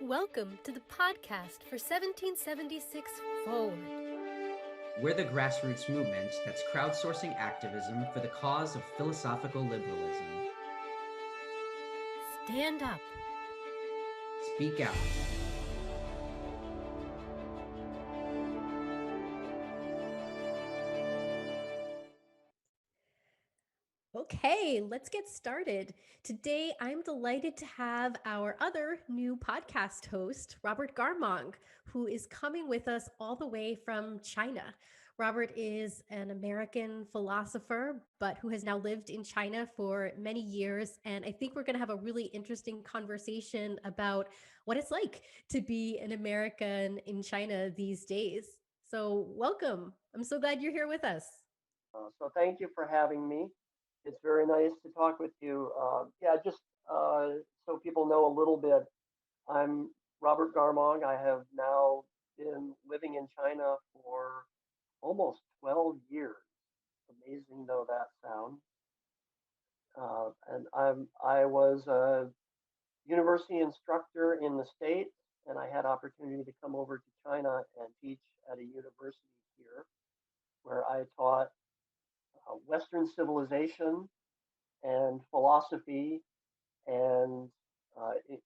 Welcome to the podcast for 1776 Forward. We're the grassroots movement that's crowdsourcing activism for the cause of philosophical liberalism. Stand up. Speak out. Okay, let's get started. Today, I'm delighted to have our other new podcast host, Robert Garmong, who is coming with us all the way from China. Robert is an American philosopher, but who has now lived in China for many years. And I think we're going to have a really interesting conversation about what it's like to be an American in China these days. So, welcome. I'm so glad you're here with us. So thank you for having me. It's very nice to talk with you. Just so people know a little bit, I'm Robert Garmong. I have now been living in China for almost 12 years. Amazing though that sounds. I was a university instructor in the States, and I had opportunity to come over to China and teach at a university here, where I taught Western civilization and philosophy, and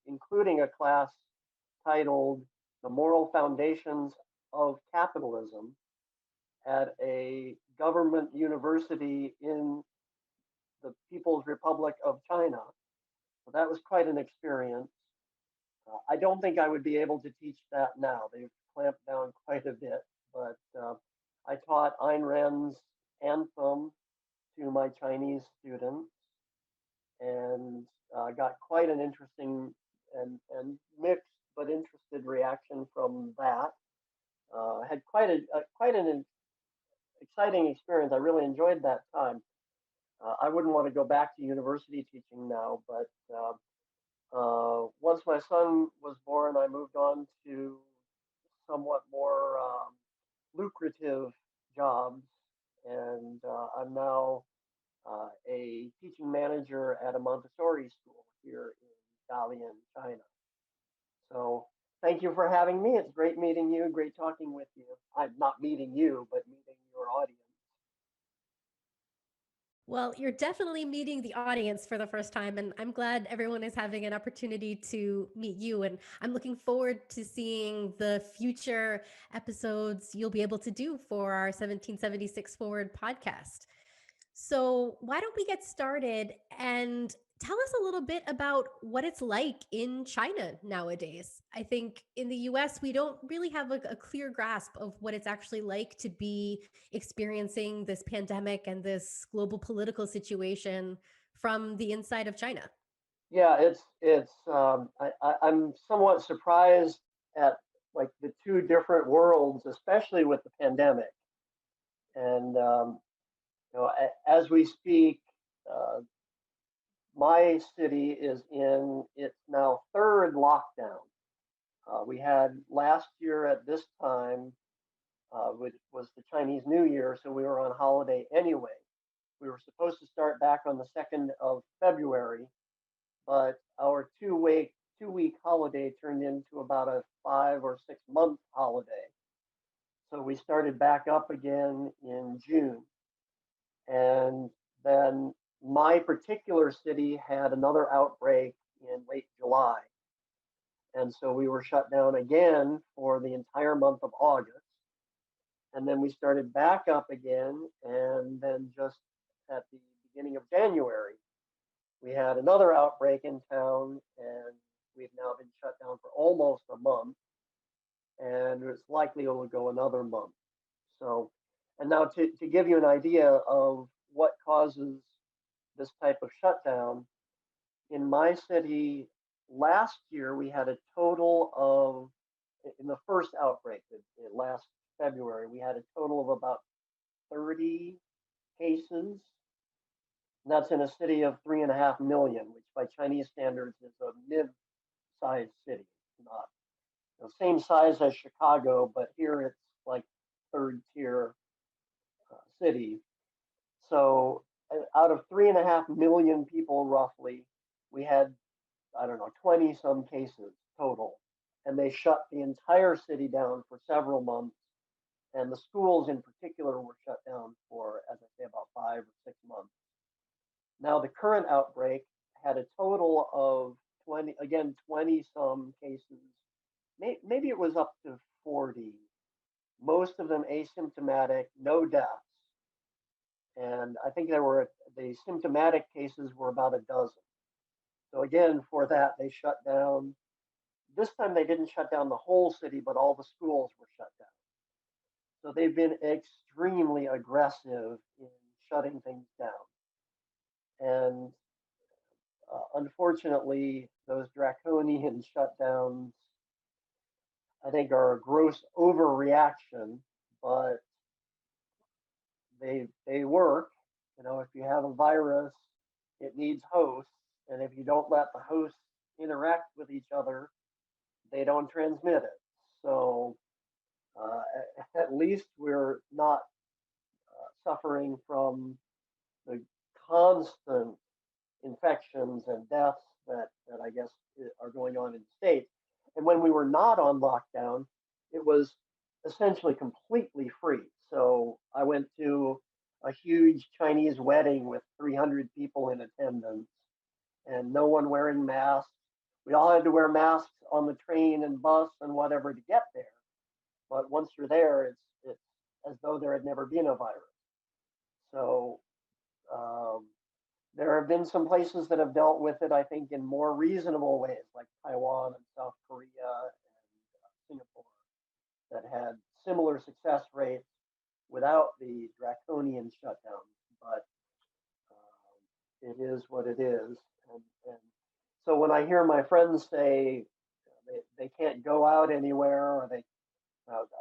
including a class titled The Moral Foundations of Capitalism at a government university in the People's Republic of China. So that was quite an experience. I don't think I would be able to teach that now. They've clamped down quite a bit, but I taught Ayn Rand's Anthem to my Chinese students, and got quite an interesting and mixed but interested reaction from that. Had quite an exciting experience. I really enjoyed that time. I wouldn't want to go back to university teaching now, but once my son was born, I moved on to somewhat more lucrative jobs, and I'm now a teaching manager at a Montessori school here in Dalian, China. So thank you for having me. It's great meeting you, great talking with you. I'm not meeting you, but meeting your audience. Well, you're definitely meeting the audience for the first time, and I'm glad everyone is having an opportunity to meet you. And I'm looking forward to seeing the future episodes you'll be able to do for our 1776 Forward podcast. So, why don't we get started and tell us a little bit about what it's like in China nowadays? I think in the US, we don't really have a clear grasp of what it's actually like to be experiencing this pandemic and this global political situation from the inside of China. Yeah, I'm somewhat surprised at like the two different worlds, especially with the pandemic. And as we speak, uh, my city is in its now third lockdown. We had last year at this time, which was the Chinese New Year, so we were on holiday anyway. We were supposed to start back on the 2nd of February, but our two week holiday turned into about a 5 or 6 month holiday. So we started back up again in June. And then my particular city had another outbreak in late July. And so we were shut down again for the entire month of August. And then we started back up again. And then just at the beginning of January, we had another outbreak in town. And we've now been shut down for almost a month. And it's likely it will go another month. So, and now to give you an idea of what causes this type of shutdown, in my city last year, we had a total of, in the first outbreak last February, we had a total of about 30 cases. And that's in a city of 3.5 million, which by Chinese standards is a mid-sized city. It's not the same size as Chicago, but here it's like third tier city. So out of 3.5 million people roughly, we had, I don't know, 20 some cases total. and they shut the entire city down for several months. And the schools in particular were shut down for, as I say, about 5 or 6 months. Now, the current outbreak had a total of 20 some cases. Maybe it was up to 40, most of them asymptomatic, no deaths. And I think the symptomatic cases were about a dozen. So again, for that, they shut down. This time they didn't shut down the whole city, but all the schools were shut down. So they've been extremely aggressive in shutting things down. And unfortunately, those draconian shutdowns, I think, are a gross overreaction, but they work. You know, if you have a virus, it needs hosts, and if you don't let the hosts interact with each other, they don't transmit it. So at least we're not suffering from the constant infections and deaths that I guess are going on in the States. And when we were not on lockdown, it was essentially completely free. So I went to a huge Chinese wedding with 300 people in attendance and no one wearing masks. We all had to wear masks on the train and bus and whatever to get there. But once you're there, it's as though there had never been a virus. So um, there have been some places that have dealt with it, I think, in more reasonable ways, like Taiwan and South Korea and Singapore, that had similar success rates without the draconian shutdowns. But it is what it is. And so when I hear my friends say they can't go out anywhere, or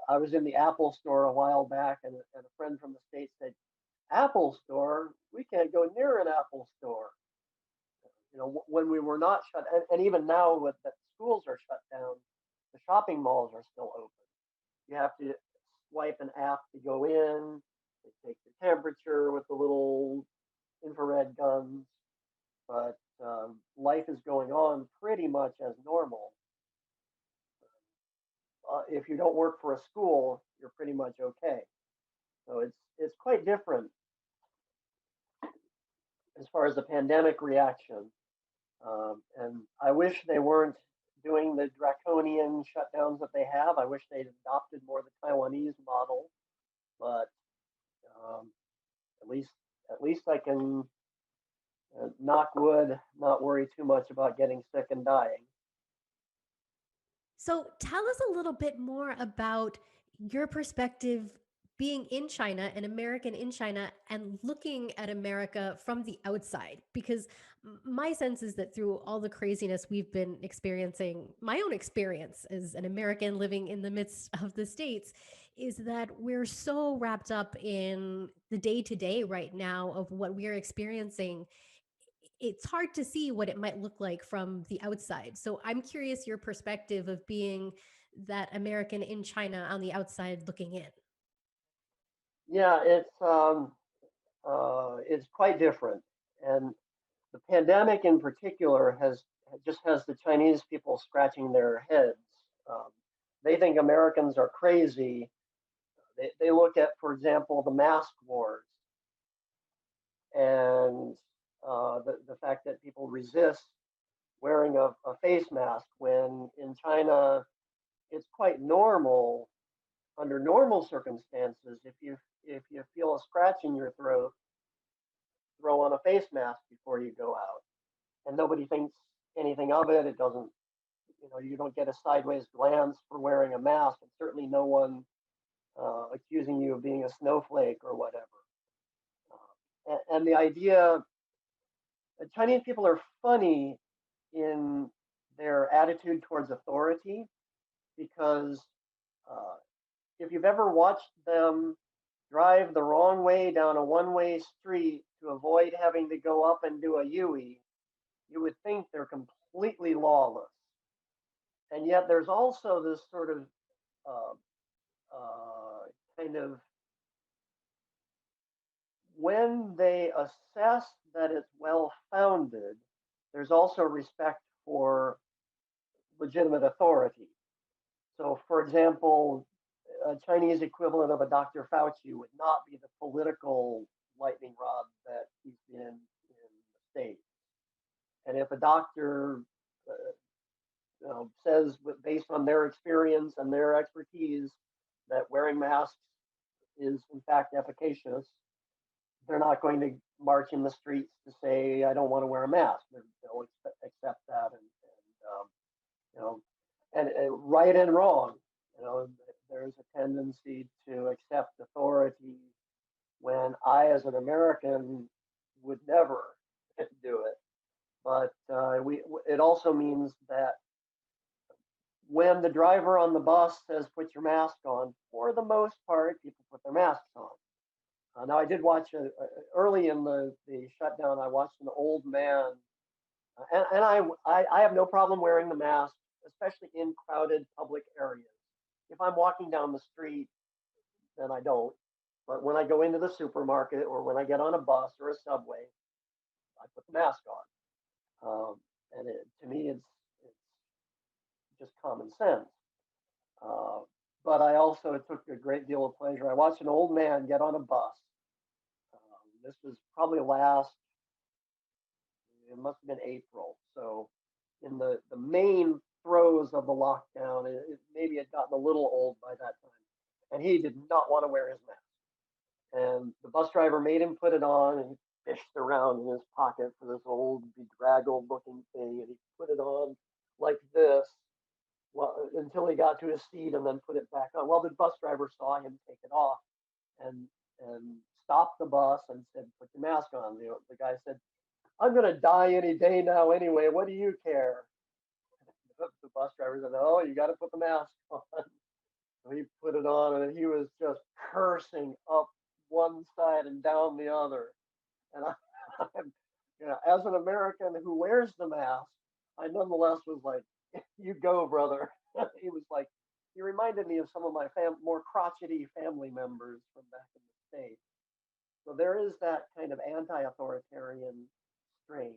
I was in the Apple store a while back, and a friend from the States said, Apple store? We can't go near an Apple store. You know, when we were not shut, and even now with that schools are shut down, the shopping malls are still open. You have to swipe an app to go in. They take the temperature with the little infrared guns, but life is going on pretty much as normal. If you don't work for a school, you're pretty much okay. So it's quite different as far as the pandemic reaction. And I wish they weren't doing the draconian shutdowns that they have. I wish they'd adopted more the Taiwanese model. But um, at least I can knock wood, not worry too much about getting sick and dying. So tell us a little bit more about your perspective being in China, an American in China, and looking at America from the outside. Because my sense is that through all the craziness we've been experiencing, my own experience as an American living in the midst of the States is that we're so wrapped up in the day to day right now of what we're experiencing. It's hard to see what it might look like from the outside. So I'm curious your perspective of being that American in China on the outside looking in. Yeah, it's quite different, and the pandemic in particular has the Chinese people scratching their heads. Um, they think Americans are crazy. They look at, for example, the mask wars and the fact that people resist wearing a face mask when in China it's quite normal under normal circumstances. If you feel a scratch in your throat, throw on a face mask before you go out, and nobody thinks anything of it. It doesn't, you don't get a sideways glance for wearing a mask, and certainly no one accusing you of being a snowflake or whatever. And the idea that Chinese people are funny in their attitude towards authority, because uh, if you've ever watched them drive the wrong way down a one-way street to avoid having to go up and do a U-E, you would think they're completely lawless. And yet there's also this sort of uh, kind of, when they assess that it's well founded, there's also respect for legitimate authority. So, for example, a Chinese equivalent of a Dr. Fauci would not be the political lightning rod that he's been in the States. And if a doctor says, based on their experience and their expertise, that wearing masks is in fact efficacious, they're not going to march in the streets to say, I don't want to wear a mask. They'll accept that, you know, and right and wrong, there's a tendency to accept authority when I, as an American, would never do it. But it also means that when the driver on the bus says, put your mask on, for the most part, people put their masks on. Now, I did watch early in the shutdown, I watched an old man, and I have no problem wearing the mask, especially in crowded public areas. If I'm walking down the street, then I don't. But when I go into the supermarket or when I get on a bus or a subway, I put the mask on. And to me, it's just common sense. But I also took a great deal of pleasure. I watched an old man get on a bus. This was probably it must have been April. So in the main throes of the lockdown, maybe it gotten a little old by that time. And he did not want to wear his mask. And the bus driver made him put it on, and he fished around in his pocket for this old bedraggled looking thing, and he put it on like this until he got to his seat and then put it back on. Well, the bus driver saw him take it off and stopped the bus and said, put your mask on. The guy said, I'm going to die any day now anyway. What do you care? The bus driver said, oh, you got to put the mask on. So he put it on, and he was just cursing up one side and down the other. And as an American who wears the mask, I nonetheless was like, you go, brother. He reminded me of some of my more crotchety family members from back in the States. So there is that kind of anti-authoritarian strain.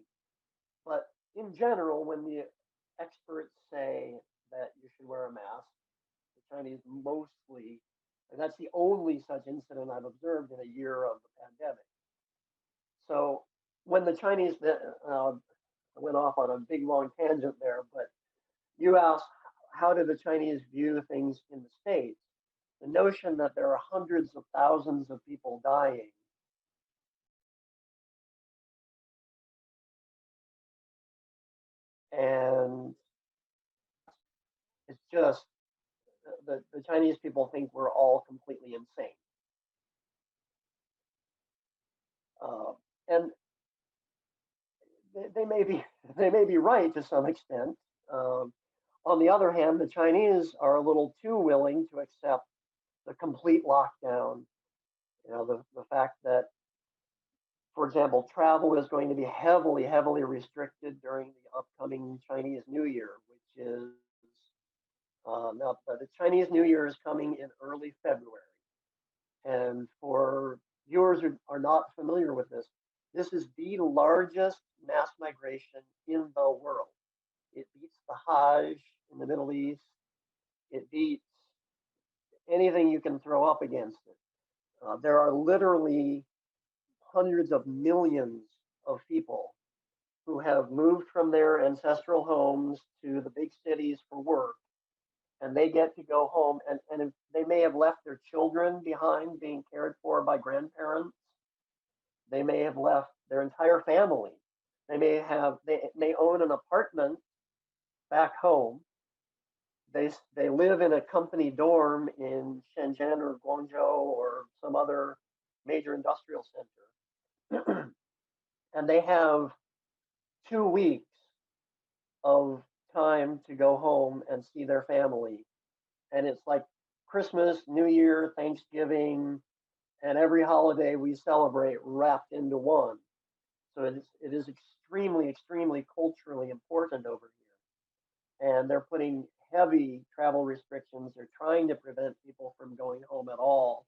But in general, when the experts say that you should wear a mask, the Chinese mostly, and that's the only such incident I've observed in a year of the pandemic. So when the Chinese, I went off on a big long tangent there, but you asked, how do the Chinese view things in the States? The notion that there are hundreds of thousands of people dying and it's just the Chinese people think we're all completely insane. And they may be right to some extent. On the other hand, the Chinese are a little too willing to accept the complete lockdown. The fact that, for example, travel is going to be heavily, heavily restricted during the upcoming Chinese New Year, which is now the Chinese New Year is coming in early February. And for viewers who are not familiar with this is the largest mass migration in the world. It beats the Hajj in the Middle East. It beats anything you can throw up against it. There are literally hundreds of millions of people who have moved from their ancestral homes to the big cities for work, and they get to go home, and they may have left their children behind being cared for by grandparents. They may have left their entire family. They may own an apartment back home. They live in a company dorm in Shenzhen or Guangzhou or some other major industrial center. And they have 2 weeks of time to go home and see their family. And it's like Christmas, New Year, Thanksgiving, and every holiday we celebrate wrapped into one. So it is extremely, extremely culturally important over here. And they're putting heavy travel restrictions. They're trying to prevent people from going home at all.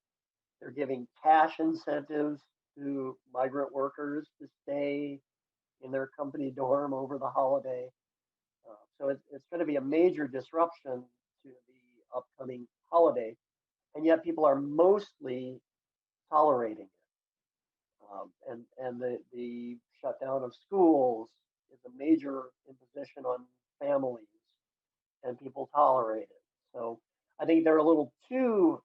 They're giving cash incentives to migrant workers to stay in their company dorm over the holiday. So it's going to be a major disruption to the upcoming holiday, and yet people are mostly tolerating it. And the shutdown of schools is a major imposition on families, and people tolerate it. So I think they're a little too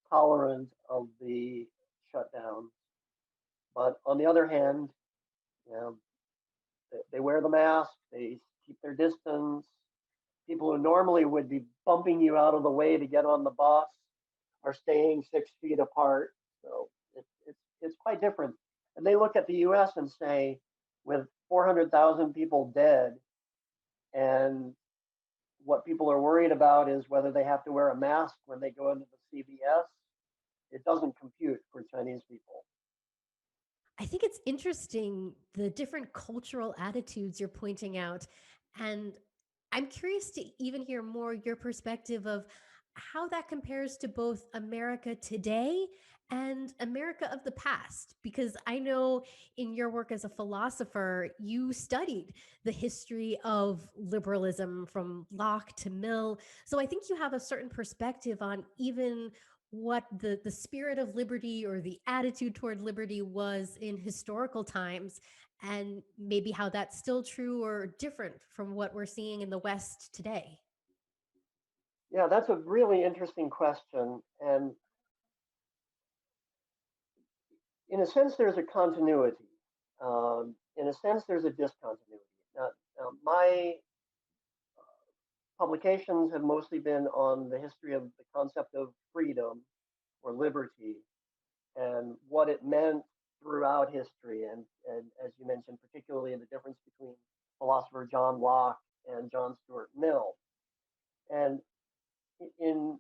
tolerant of the shutdown. But on the other hand, you know, they wear the mask, they keep their distance. People who normally would be bumping you out of the way to get on the bus are staying 6 feet apart. So it's quite different. And they look at the U.S. and say, with 400,000 people dead, and what people are worried about is whether they have to wear a mask when they go into the CVS. It doesn't compute for Chinese people. I think it's interesting the different cultural attitudes you're pointing out. And I'm curious to even hear more your perspective of how that compares to both America today and America of the past. Because I know in your work as a philosopher, you studied the history of liberalism from Locke to Mill. So I think you have a certain perspective on even what the spirit of liberty or the attitude toward liberty was in historical times, and maybe how that's still true or different from what we're seeing in the West today. Yeah, that's a really interesting question. And in a sense, there's a continuity. In a sense, there's a discontinuity. Now, my publications have mostly been on the history of the concept of freedom or liberty and what it meant throughout history. And as you mentioned, particularly the difference between philosopher John Locke and John Stuart Mill. And in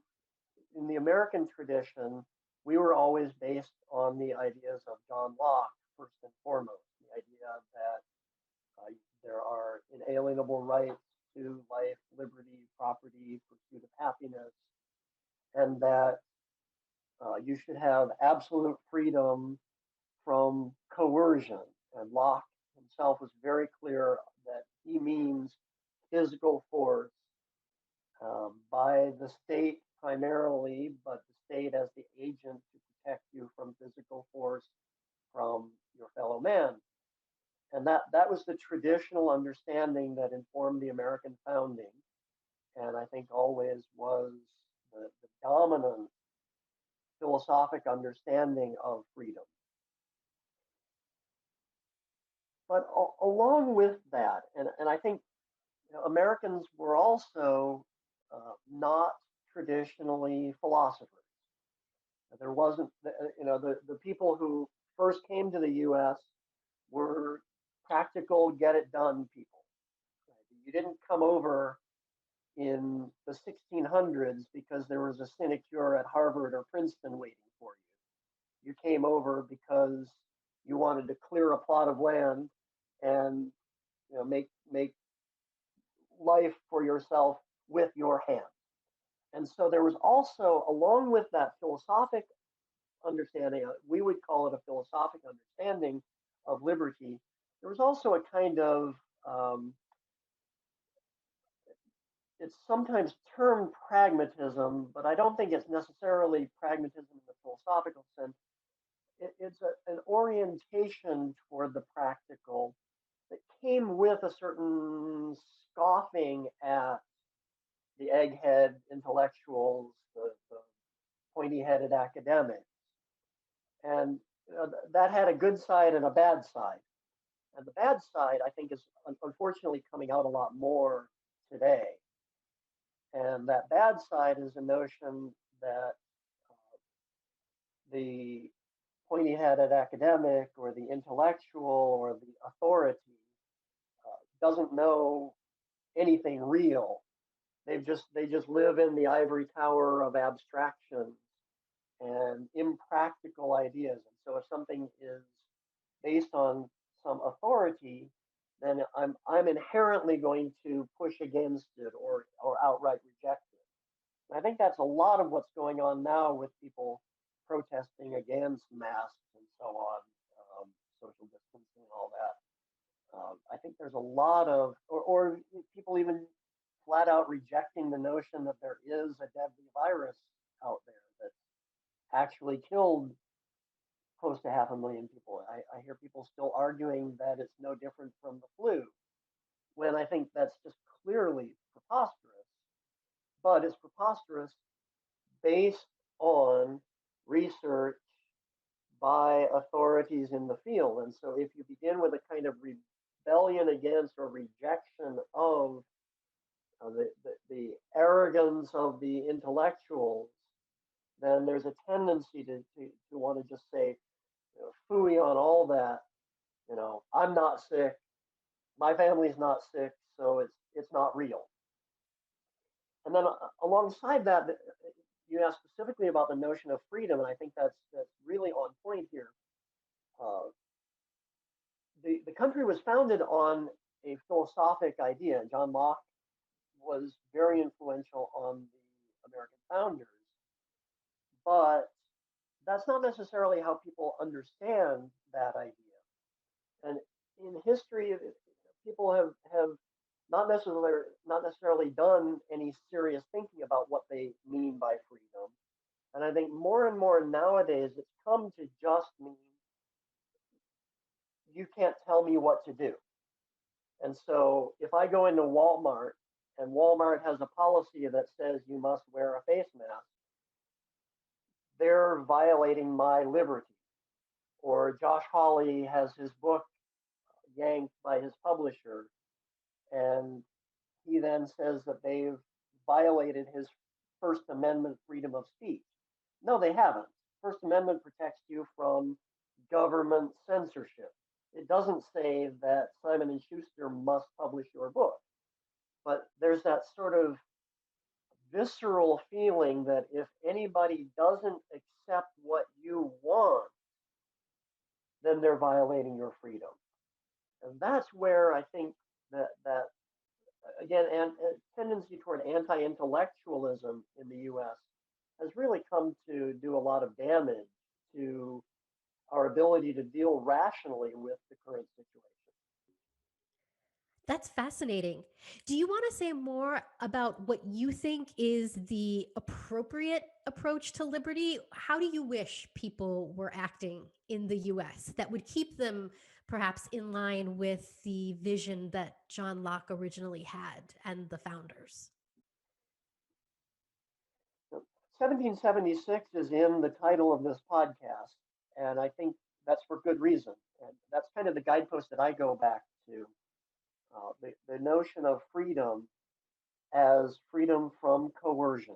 in the American tradition, we were always based on the ideas of John Locke, first and foremost, the idea that there are inalienable rights to life, liberty, property, pursuit of happiness, and that you should have absolute freedom from coercion. And Locke himself was very clear that he means physical force by the state primarily, but the state as the agent to protect you from physical force from your fellow man. And that was the traditional understanding that informed the American founding, and I think always was the dominant philosophic understanding of freedom. But along with that, and I think Americans were also not traditionally philosophers. There wasn't, the people who first came to the U.S. were practical, get it done people. Right? You didn't come over in the 1600s because there was a sinecure at Harvard or Princeton waiting for you. You came over because you wanted to clear a plot of land and make life for yourself with your hands. And so there was also, along with that philosophic understanding, we would call it a philosophic understanding of liberty, there was also a kind of, it's sometimes termed pragmatism, but I don't think it's necessarily pragmatism in the philosophical sense. It's an orientation toward the practical that came with a certain scoffing at the egghead intellectuals, the pointy-headed academics. And that had a good side and a bad side. And the bad side, I think, is unfortunately coming out a lot more today. And that bad side is the notion that the pointy-headed academic or the intellectual or the authority doesn't know anything real. They just live in the ivory tower of abstraction and impractical ideas. And so if something is based on some authority, then I'm inherently going to push against it or outright reject it. And I think that's a lot of what's going on now with people protesting against masks and so on, social distancing and all that. I think there's a lot of, or people even flat out rejecting the notion that there is a deadly virus out there that actually killed close to 500,000 people. I hear people still arguing that it's no different from the flu, when I think that's just clearly preposterous. But it's preposterous based on research by authorities in the field. And so if you begin with a kind of rebellion against or rejection of the arrogance of the intellectuals, then there's a tendency to want to just say, phooey on all that. I'm not sick, my family's not sick, so it's not real. And then alongside that, you asked specifically about the notion of freedom, and I think that's really on point here. The country was founded on a philosophic idea. John Locke was very influential on the American founders, but that's not necessarily how people understand that idea. And in history, people have not necessarily done any serious thinking about what they mean by freedom. And I think more and more nowadays, it's come to just mean you can't tell me what to do. And so if I go into Walmart and Walmart has a policy that says you must wear a face mask, they're violating my liberty. Or Josh Hawley has his book yanked by his publisher, and he then says that they've violated his First Amendment freedom of speech. No, they haven't. First Amendment protects you from government censorship. It doesn't say that Simon and Schuster must publish your book, but there's that sort of visceral feeling that if anybody doesn't accept what you want, then they're violating your freedom. And that's where I think that again, and a tendency toward anti-intellectualism in the U.S. has really come to do a lot of damage to our ability to deal rationally with the current situation. That's fascinating. Do you want to say more about what you think is the appropriate approach to liberty? How do you wish people were acting in the US that would keep them perhaps in line with the vision that John Locke originally had and the founders? 1776 is in the title of this podcast, and I think that's for good reason. And that's kind of the guidepost that I go back to. The notion of freedom as freedom from coercion.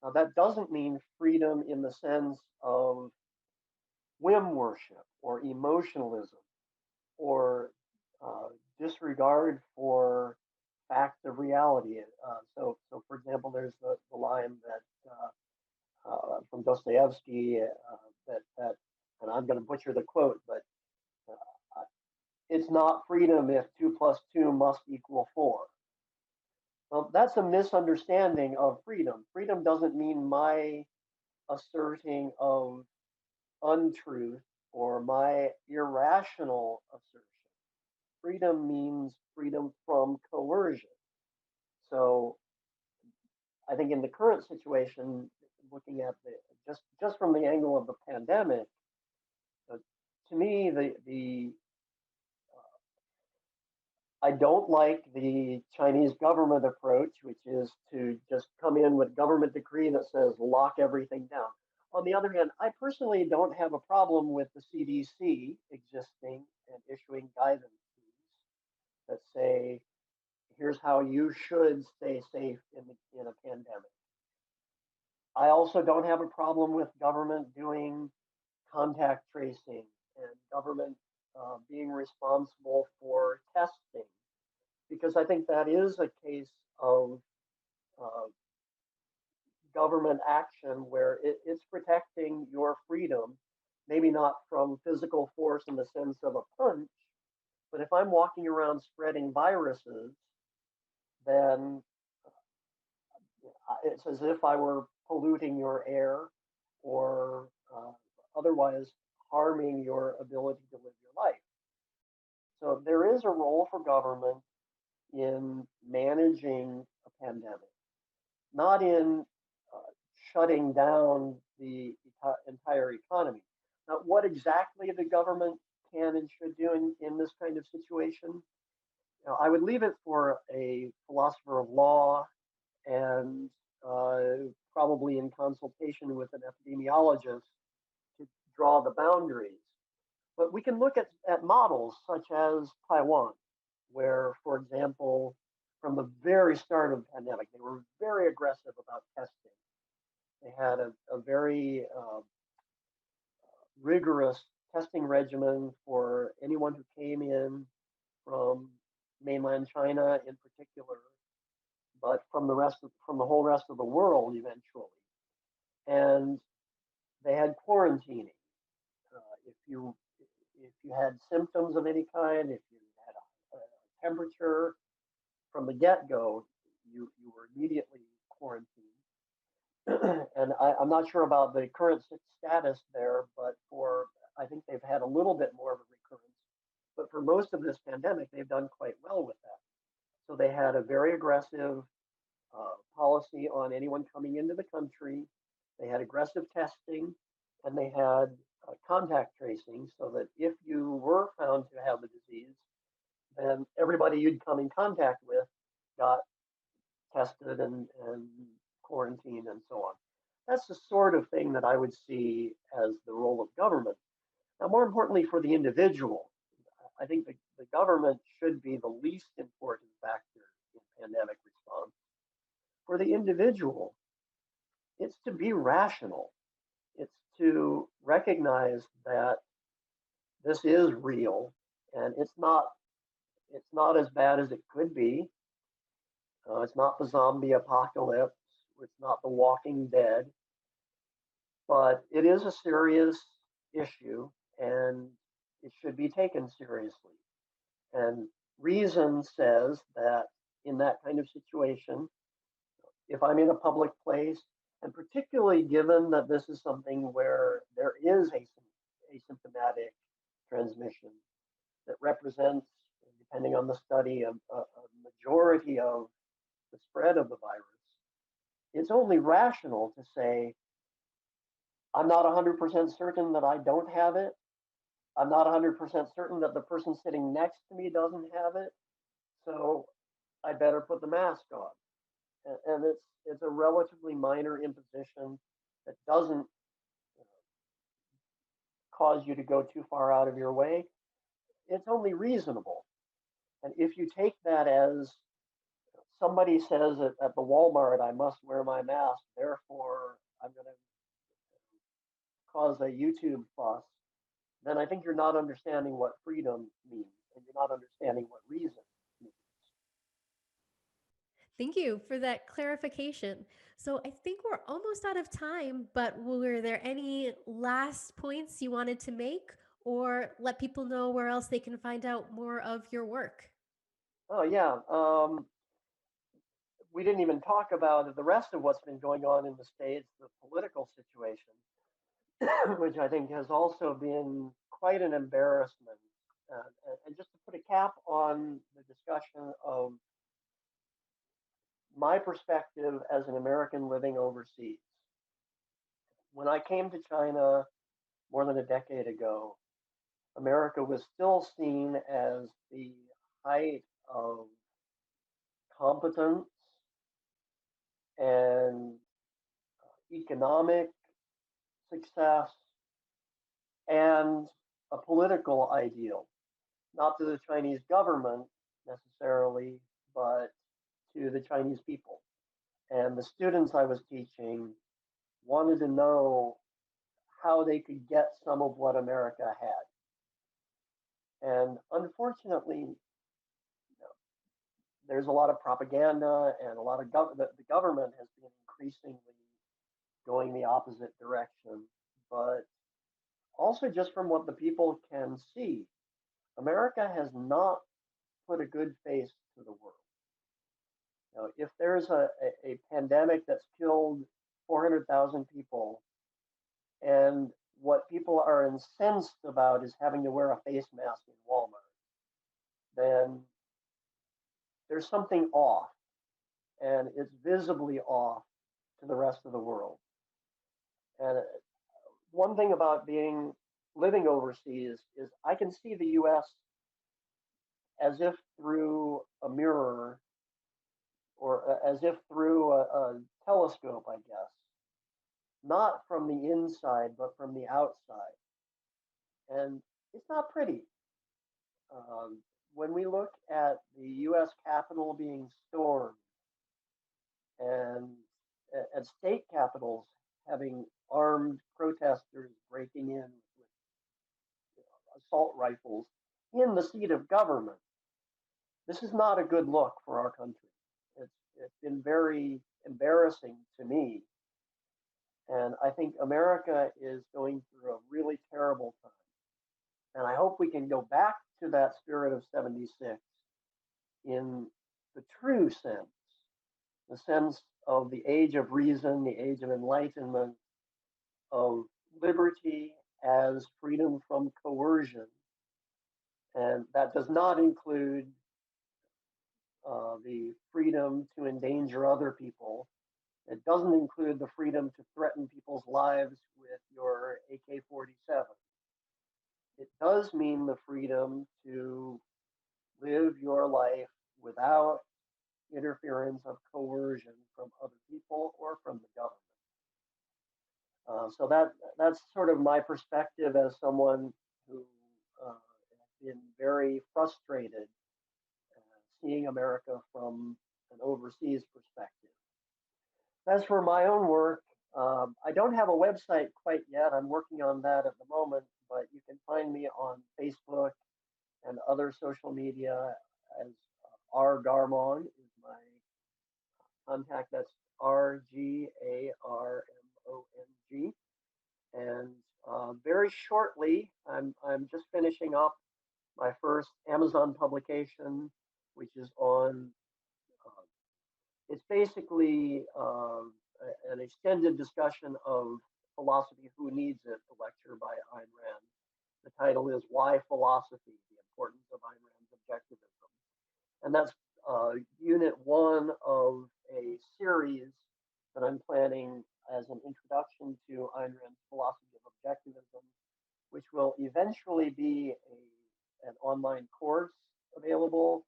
Now, that doesn't mean freedom in the sense of whim worship or emotionalism or disregard for facts of reality. So for example, there's the line that from Dostoevsky that, and I'm going to butcher the quote, but it's not freedom if 2 + 2 must equal 4. Well, that's a misunderstanding of freedom. Freedom doesn't mean my asserting of untruth or my irrational assertion. Freedom means freedom from coercion. So I think in the current situation, looking at just from the angle of the pandemic, to me, I don't like the Chinese government approach, which is to just come in with government decree that says lock everything down. On the other hand, I personally don't have a problem with the CDC existing and issuing guidance that say, here's how you should stay safe in a pandemic. I also don't have a problem with government doing contact tracing and government being responsible for testing, because I think that is a case of government action where it's protecting your freedom, maybe not from physical force in the sense of a punch, but if I'm walking around spreading viruses, then it's as if I were polluting your air or otherwise harming your ability to live your life. So there is a role for government in managing pandemic, not in shutting down the entire economy. Now, what exactly the government can and should do in this kind of situation, I would leave it for a philosopher of law and probably in consultation with an epidemiologist to draw the boundaries. But we can look at models such as Taiwan, where, for example, from the very start of the pandemic, they were very aggressive about testing. They had a very rigorous testing regimen for anyone who came in from mainland China in particular, but from the whole rest of the world eventually. And they had quarantining. If you had symptoms of any kind, if you had a temperature from the get-go, you were immediately quarantined. And I'm not sure about the current status there, but I think they've had a little bit more of a recurrence. But for most of this pandemic, they've done quite well with that. So they had a very aggressive policy on anyone coming into the country. They had aggressive testing, and they had contact tracing, so that if you were found to have the disease, then everybody you'd come in contact with got tested and quarantined and so on. That's the sort of thing that I would see as the role of government. Now, more importantly for the individual, I think the government should be the least important factor in pandemic response. For the individual, it's to be rational. It's to recognize that this is real and it's not as bad as it could be. It's not the zombie apocalypse. It's not the Walking Dead. But it is a serious issue and it should be taken seriously. And reason says that in that kind of situation, if I'm in a public place, and particularly given that this is something where there is asymptomatic transmission that represents, depending on the study, a majority of the spread of the virus, it's only rational to say, I'm not 100% certain that I don't have it. I'm not 100% certain that the person sitting next to me doesn't have it. So I better put the mask on. And it's a relatively minor imposition that doesn't cause you to go too far out of your way. It's only reasonable. And if you take that as somebody says at the Walmart, I must wear my mask, therefore I'm going to cause a YouTube fuss, then I think you're not understanding what freedom means, and you're not understanding what reason means. Thank you for that clarification. So I think we're almost out of time, but were there any last points you wanted to make or let people know where else they can find out more of your work? Oh, yeah. We didn't even talk about the rest of what's been going on in the States, the political situation, which I think has also been quite an embarrassment. And just to put a cap on the discussion of my perspective as an American living overseas. When I came to China more than a decade ago, America was still seen as the height of competence and economic success and a political ideal, not to the Chinese government necessarily, but to the Chinese people. And the students I was teaching wanted to know how they could get some of what America had. And unfortunately, there's a lot of propaganda and a lot of the government has been increasingly going the opposite direction. But also just from what the people can see, America has not put a good face to the world. If there's a pandemic that's killed 400,000 people, and what people are incensed about is having to wear a face mask in Walmart, then there's something off. and it's visibly off to the rest of the world. And one thing about living overseas is I can see the U.S. as if through a mirror or as if through a telescope, I guess, not from the inside, but from the outside. And it's not pretty. When we look at the U.S. Capitol being stormed and at state capitals having armed protesters breaking in with assault rifles in the seat of government, this is not a good look for our country. It's been very embarrassing to me. And I think America is going through a really terrible time. And I hope we can go back to that spirit of 76 in the true sense, the sense of the age of reason, the age of enlightenment, of liberty as freedom from coercion. And that does not include the freedom to endanger other people. It doesn't include the freedom to threaten people's lives with your AK-47. It does mean the freedom to live your life without interference of coercion from other people or from the government. So that's sort of my perspective as someone who has been very frustrated seeing America from an overseas perspective. As for my own work, I don't have a website quite yet. I'm working on that at the moment, but you can find me on Facebook and other social media as R. Garmong is my contact. That's RGARMONG. And very shortly, I'm just finishing up my first Amazon publication, which is on. It's basically an extended discussion of philosophy. Who Needs It? A lecture by Ayn Rand. The title is Why Philosophy? The Importance of Ayn Rand's Objectivism. And that's unit one of a series that I'm planning as an introduction to Ayn Rand's philosophy of objectivism, which will eventually be an online course available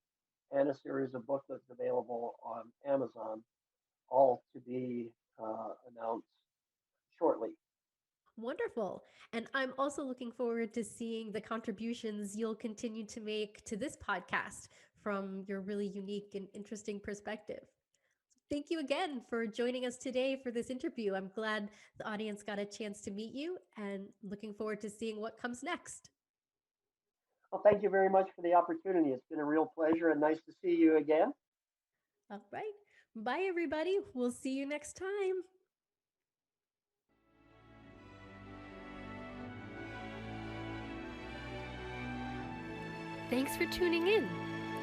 and a series of booklets available on Amazon, all to be announced shortly. Wonderful. And I'm also looking forward to seeing the contributions you'll continue to make to this podcast from your really unique and interesting perspective. Thank you again for joining us today for this interview. I'm glad the audience got a chance to meet you and looking forward to seeing what comes next. Well, thank you very much for the opportunity. It's been a real pleasure and nice to see you again. All right. Bye, everybody. We'll see you next time. Thanks for tuning in.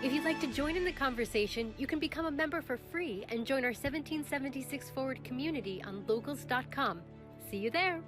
If you'd like to join in the conversation, you can become a member for free and join our 1776 Forward community on locals.com. See you there.